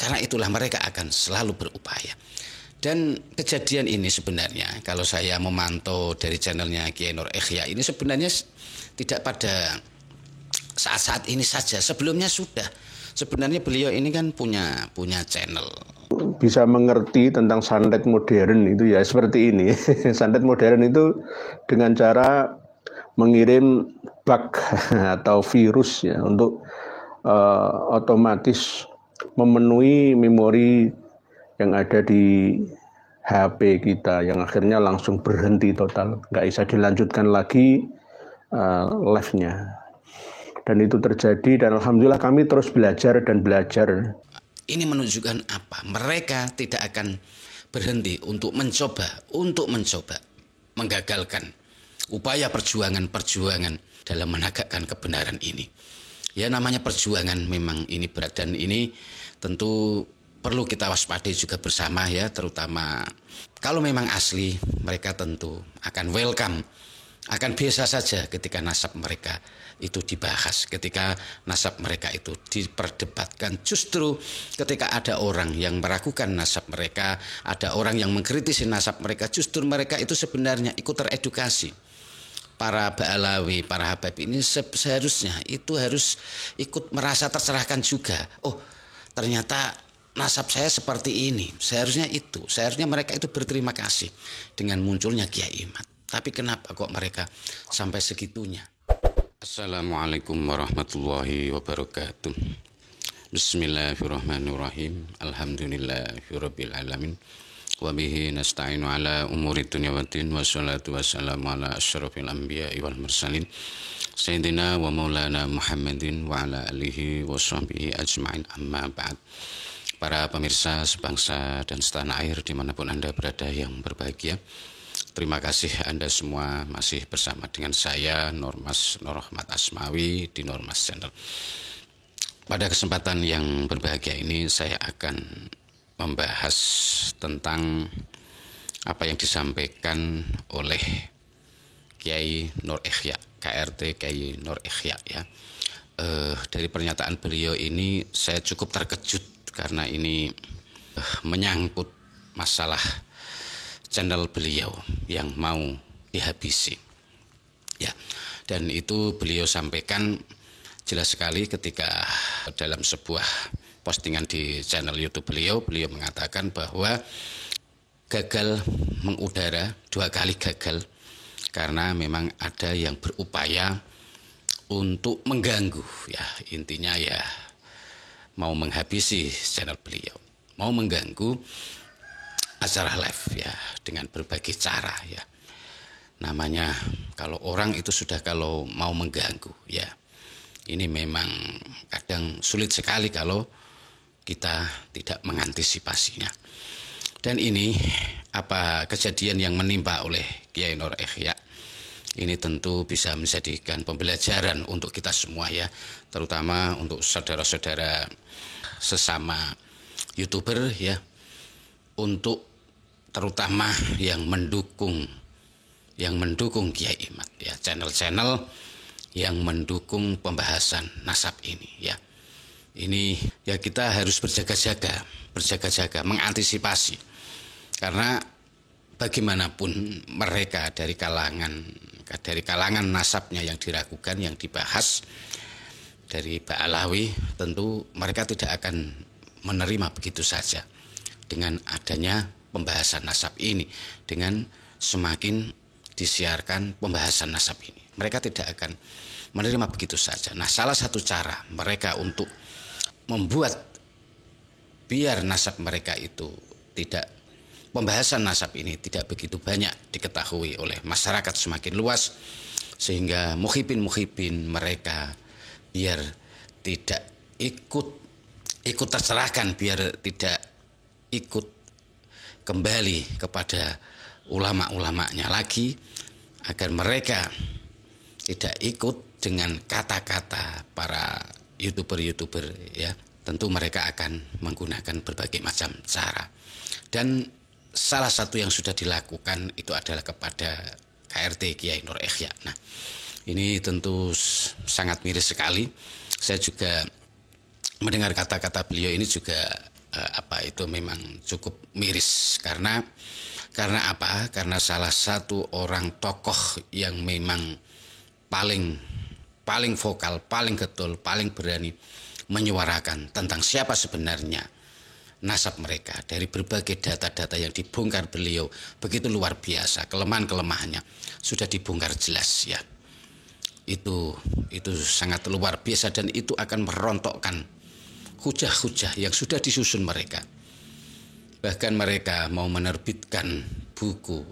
Karena itulah mereka akan selalu berupaya. Dan kejadian ini sebenarnya kalau saya memantau dari channelnya Kiai Nur Ikhya ini sebenarnya tidak pada saat-saat ini saja. Sebelumnya sudah. Sebenarnya beliau ini kan punya channel. Bisa mengerti tentang santet modern itu ya seperti ini. Santet modern itu dengan cara mengirim bug atau virus ya untuk otomatis memenuhi memori yang ada di HP kita yang akhirnya langsung berhenti total, nggak bisa dilanjutkan lagi live-nya. Dan itu terjadi dan alhamdulillah kami terus belajar dan belajar. Ini menunjukkan apa? Mereka tidak akan berhenti untuk mencoba menggagalkan upaya perjuangan dalam menegakkan kebenaran ini. Ya namanya perjuangan memang ini berat dan ini tentu perlu kita waspadai juga bersama ya, terutama kalau memang asli mereka tentu akan welcome, akan biasa saja ketika nasab mereka itu dibahas, ketika nasab mereka itu diperdebatkan. Justru ketika ada orang yang meragukan nasab mereka, ada orang yang mengkritisi nasab mereka, justru mereka itu sebenarnya ikut teredukasi. Para Ba'alawi, para Habib ini seharusnya itu harus ikut merasa tercerahkan juga. Oh, ternyata nasab saya seperti ini. Seharusnya mereka itu berterima kasih dengan munculnya Kiai Imad. Tapi kenapa kok mereka sampai segitunya? Assalamualaikum warahmatullahi wabarakatuh. Bismillahirrahmanirrahim. Alhamdulillahirabbil alamin. Wa bihi nasta'inu ala umuri dunya waddin wassalatu wassalamu ala asyrafil anbiya'i wal mursalin sayyidina wa maulana Muhammadin wa ala alihi wa sahbihi ajma'in amma ba'd. Para pemirsa sebangsa dan setanah air dimanapun Anda berada yang berbahagia, terima kasih Anda semua masih bersama dengan saya Nur Rahmat Asmawi di Nurmas Channel. Pada kesempatan yang berbahagia ini saya akan membahas tentang apa yang disampaikan oleh Kiai Nur Ikhya, KRT Kiai Nur Ikhya ya. Dari pernyataan beliau ini saya cukup terkejut karena ini menyangkut masalah channel beliau yang mau dihabisi. Ya. Dan itu beliau sampaikan jelas sekali ketika dalam sebuah postingan di channel YouTube beliau mengatakan bahwa gagal mengudara, 2 kali gagal karena memang ada yang berupaya untuk mengganggu ya, intinya ya mau menghabisi channel beliau, mau mengganggu acara live ya dengan berbagai cara ya. Namanya kalau orang itu sudah kalau mau mengganggu ya, ini memang kadang sulit sekali kalau kita tidak mengantisipasinya. Dan ini apa kejadian yang menimpa oleh Kiai Nur Ikhya ini tentu bisa menjadikan pembelajaran untuk kita semua ya, terutama untuk saudara-saudara sesama YouTuber ya, untuk terutama yang mendukung Kiai Imad ya, channel-channel yang mendukung pembahasan nasab ini ya. Ini ya kita harus berjaga-jaga, mengantisipasi. Karena bagaimanapun mereka dari kalangan nasabnya yang diragukan, yang dibahas dari Ba'alawi, tentu mereka tidak akan menerima begitu saja dengan adanya pembahasan nasab ini, dengan semakin disiarkan pembahasan nasab ini. Mereka tidak akan menerima begitu saja. Nah, salah satu cara mereka untuk membuat biar nasab mereka itu pembahasan nasab ini tidak begitu banyak diketahui oleh masyarakat semakin luas, sehingga muhibin mereka biar tidak ikut tercerahkan, biar tidak ikut kembali kepada ulama-ulamanya lagi, agar mereka tidak ikut dengan kata-kata para YouTuber ya. Tentu mereka akan menggunakan berbagai macam cara. Dan salah satu yang sudah dilakukan itu adalah kepada KRT Kiai Nur Ikhya. Nah, ini tentu sangat miris sekali. Saya juga mendengar kata-kata beliau ini juga itu memang cukup miris karena apa? Karena salah satu orang tokoh yang memang paling vokal, paling getol, paling berani menyuarakan tentang siapa sebenarnya nasab mereka dari berbagai data-data yang dibongkar beliau begitu luar biasa, kelemahan-kelemahannya sudah dibongkar jelas ya. Itu sangat luar biasa dan itu akan merontokkan hujah-hujah yang sudah disusun mereka. Bahkan mereka mau menerbitkan buku,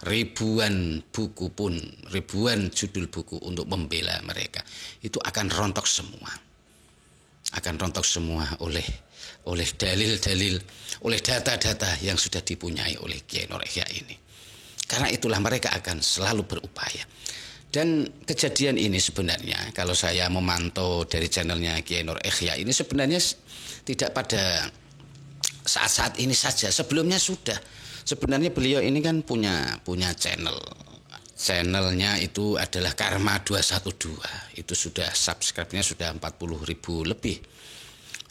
ribuan judul buku untuk membela mereka. Itu akan rontok semua. Oleh dalil-dalil, oleh data-data yang sudah dipunyai oleh Kiai Nur Ihya ini. Karena itulah mereka akan selalu berupaya. Dan kejadian ini sebenarnya kalau saya memantau dari channelnya Kiai Nur Ihya ini sebenarnya tidak pada saat-saat ini saja. Sebelumnya sudah. Sebenarnya beliau ini kan punya channel. Channelnya itu adalah Karma 212. Itu sudah subscribe-nya sudah 40.000 lebih.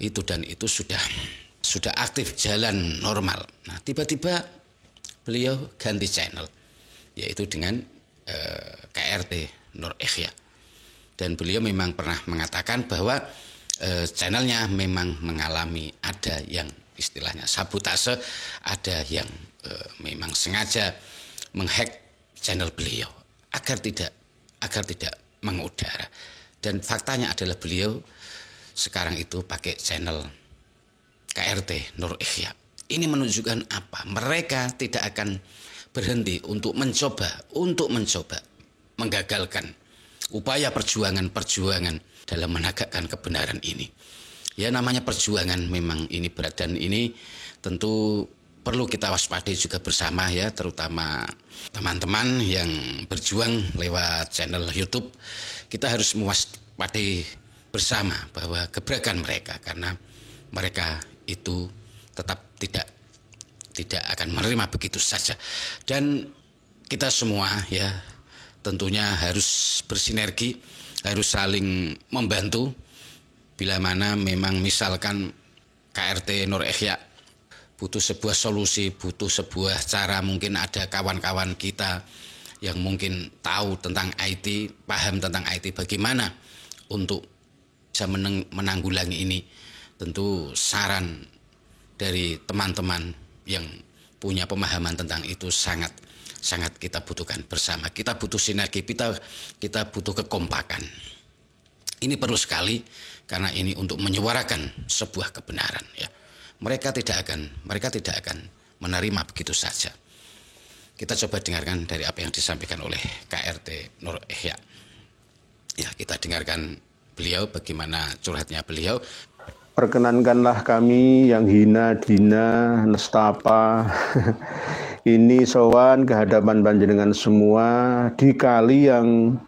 Dan itu sudah aktif jalan normal. Nah, tiba-tiba beliau ganti channel yaitu dengan KRT Nur Ihya. Dan beliau memang pernah mengatakan bahwa channelnya memang mengalami ada yang istilahnya sabotase, ada yang memang sengaja menghack channel beliau agar tidak mengudara. Dan faktanya adalah beliau sekarang itu pakai channel KRT Nur Ihya. Ini menunjukkan apa? Mereka tidak akan berhenti untuk mencoba menggagalkan upaya perjuangan dalam menegakkan kebenaran ini. Ya, namanya perjuangan memang ini berat dan ini tentu perlu kita waspadai juga bersama ya, terutama teman-teman yang berjuang lewat channel YouTube. Kita harus mewaspadai bersama bahwa gebrakan mereka karena mereka itu tetap tidak akan menerima begitu saja. Dan kita semua ya tentunya harus bersinergi, harus saling membantu. Bila mana memang misalkan KRT Nur Ihya butuh sebuah solusi, butuh sebuah cara, mungkin ada kawan-kawan kita yang mungkin tahu tentang IT, paham tentang IT, bagaimana untuk bisa menanggulangi ini. Tentu saran dari teman-teman yang punya pemahaman tentang itu sangat kita butuhkan bersama. Kita butuh sinergi, kita butuh kekompakan. Ini perlu sekali karena ini untuk menyuarakan sebuah kebenaran ya. Mereka tidak akan menerima begitu saja. Kita coba dengarkan dari apa yang disampaikan oleh KRT Nur Ihya. Ya, kita dengarkan beliau bagaimana curhatnya beliau. Perkenankanlah kami yang hina, dina, nestapa ini sowan ke hadapan panjenengan semua di kali yang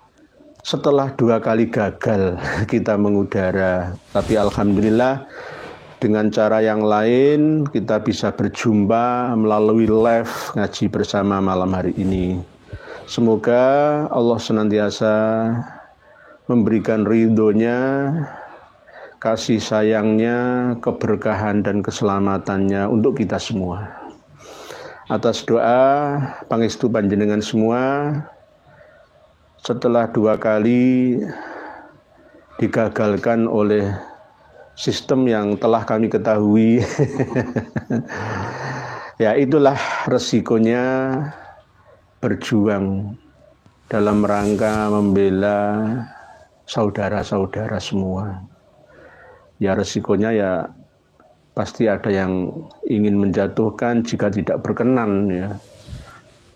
setelah 2 kali gagal kita mengudara. Tapi alhamdulillah dengan cara yang lain kita bisa berjumpa melalui live ngaji bersama malam hari ini. Semoga Allah senantiasa memberikan ridhonya, kasih sayangnya, keberkahan dan keselamatannya untuk kita semua. Atas doa pangestu panjenengan semua, setelah 2 kali digagalkan oleh sistem yang telah kami ketahui, ya itulah resikonya berjuang dalam rangka membela saudara-saudara semua. Ya resikonya ya pasti ada yang ingin menjatuhkan jika tidak berkenan ya.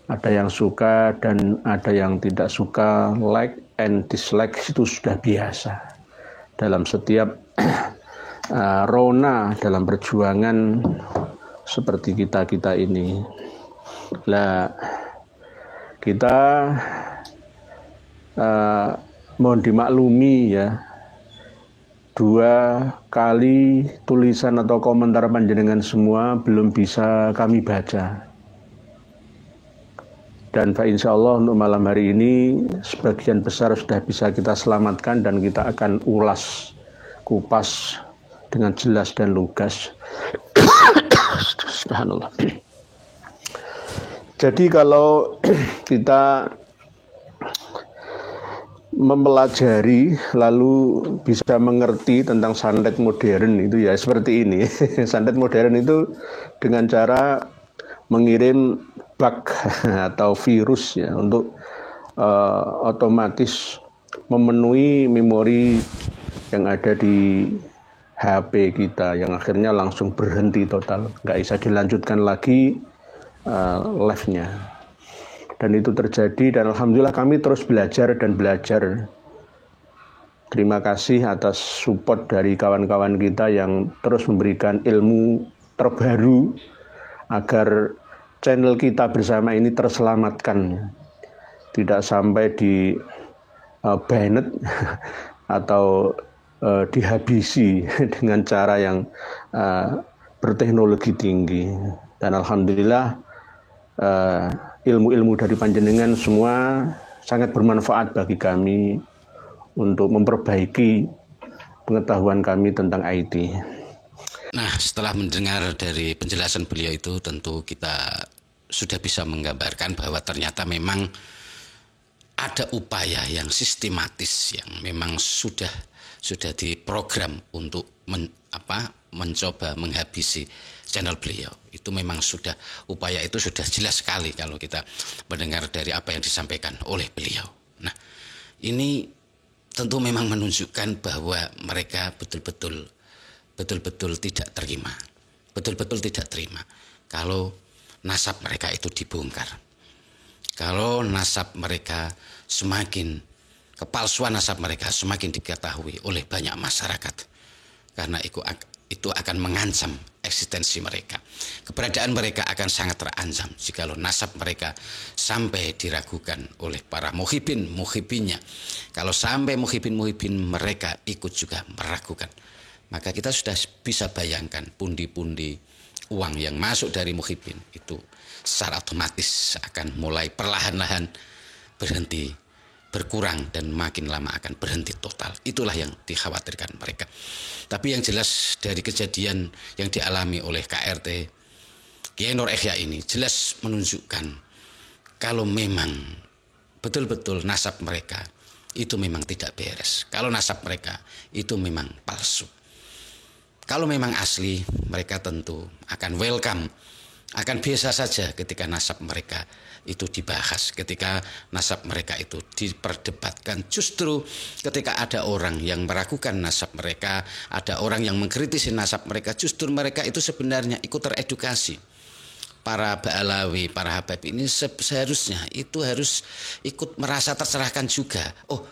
Ada yang suka dan ada yang tidak suka, like and dislike itu sudah biasa dalam setiap rona dalam perjuangan seperti kita ini. Lah kita mohon dimaklumi ya, 2 kali tulisan atau komentar panjenengan semua belum bisa kami baca. Dan insya Allah untuk malam hari ini sebagian besar sudah bisa kita selamatkan dan kita akan ulas, kupas dengan jelas dan lugas. Subhanallah. Jadi kalau kita mempelajari lalu bisa mengerti tentang santet modern itu ya seperti ini. Santet modern itu dengan cara mengirim bug atau virus ya untuk otomatis memenuhi memori yang ada di HP kita yang akhirnya langsung berhenti total, nggak bisa dilanjutkan lagi live-nya. Dan itu terjadi dan alhamdulillah kami terus belajar dan belajar. Terima kasih atas support dari kawan-kawan kita yang terus memberikan ilmu terbaru agar channel kita bersama ini terselamatkan. Tidak sampai di banned atau dihabisi dengan cara yang berteknologi tinggi. Dan alhamdulillah ilmu-ilmu dari panjenengan semua sangat bermanfaat bagi kami untuk memperbaiki pengetahuan kami tentang IT. Nah, setelah mendengar dari penjelasan beliau itu, tentu kita sudah bisa menggambarkan bahwa ternyata memang ada upaya yang sistematis yang memang sudah diprogram untuk mencoba menghabisi channel beliau. Itu memang upaya itu sudah jelas sekali kalau kita mendengar dari apa yang disampaikan oleh beliau. Nah, ini tentu memang menunjukkan bahwa mereka betul-betul tidak terima. Betul-betul tidak terima kalau nasab mereka itu dibongkar. Kalau nasab mereka kepalsuan nasab mereka semakin diketahui oleh banyak masyarakat. Karena itu akan mengancam eksistensi mereka. Keberadaan mereka akan sangat terancam jikalau nasab mereka sampai diragukan oleh para muhibinnya. Kalau sampai muhibin mereka ikut juga meragukan, maka kita sudah bisa bayangkan pundi-pundi uang yang masuk dari muhibin itu secara otomatis akan mulai perlahan-lahan berhenti, berkurang, dan makin lama akan berhenti total. Itulah yang dikhawatirkan mereka. Tapi yang jelas dari kejadian yang dialami oleh KRT Kiai Nur Ihya ini jelas menunjukkan kalau memang betul-betul nasab mereka itu memang tidak beres. Kalau nasab mereka itu memang palsu. Kalau memang asli, mereka tentu akan welcome, akan biasa saja ketika nasab mereka itu dibahas, ketika nasab mereka itu diperdebatkan. Justru ketika ada orang yang meragukan nasab mereka, ada orang yang mengkritisi nasab mereka, justru mereka itu sebenarnya ikut teredukasi. Para Ba'alawi, para Habib ini seharusnya itu harus ikut merasa tercerahkan juga. Oh,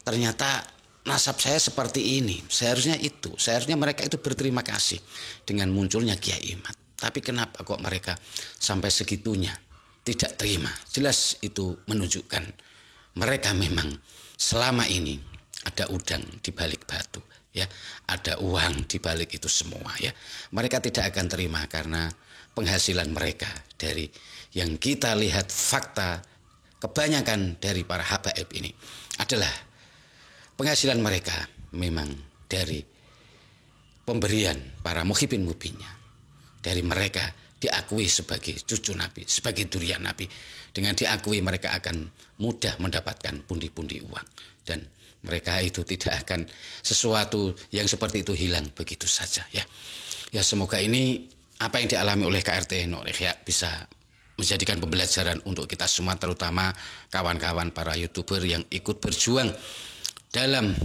ternyata nasab saya seperti ini. Seharusnya mereka itu berterima kasih dengan munculnya Kiai Imad. Tapi kenapa kok mereka sampai segitunya tidak terima? Jelas itu menunjukkan mereka memang selama ini ada udang di balik batu, ya, ada uang di balik itu semua, ya. Mereka tidak akan terima karena penghasilan mereka dari yang kita lihat fakta kebanyakan dari para habaib ini adalah penghasilan mereka memang dari pemberian para muhibin-muhibinnya. Dari mereka diakui sebagai cucu Nabi, sebagai durian Nabi. Dengan diakui mereka akan mudah mendapatkan pundi-pundi uang. Dan mereka itu tidak akan sesuatu yang seperti itu hilang begitu saja, ya. Ya, semoga ini apa yang dialami oleh KRT Nur Ihya bisa menjadikan pembelajaran untuk kita semua, terutama kawan-kawan para YouTuber yang ikut berjuang dalam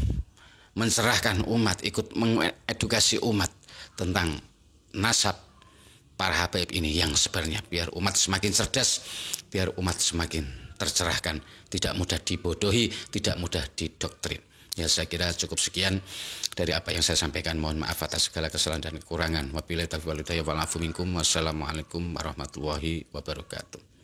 mencerahkan umat, ikut mengedukasi umat tentang nasab para habaib ini yang sebenarnya, biar umat semakin cerdas, biar umat semakin tercerahkan, tidak mudah dibodohi, tidak mudah didoktrin. Ya, saya kira cukup sekian dari apa yang saya sampaikan. Mohon maaf atas segala kesalahan dan kekurangan. Wabillahi taufiq wal hidayah wal afu minkum. Wassalamualaikum warahmatullahi wabarakatuh.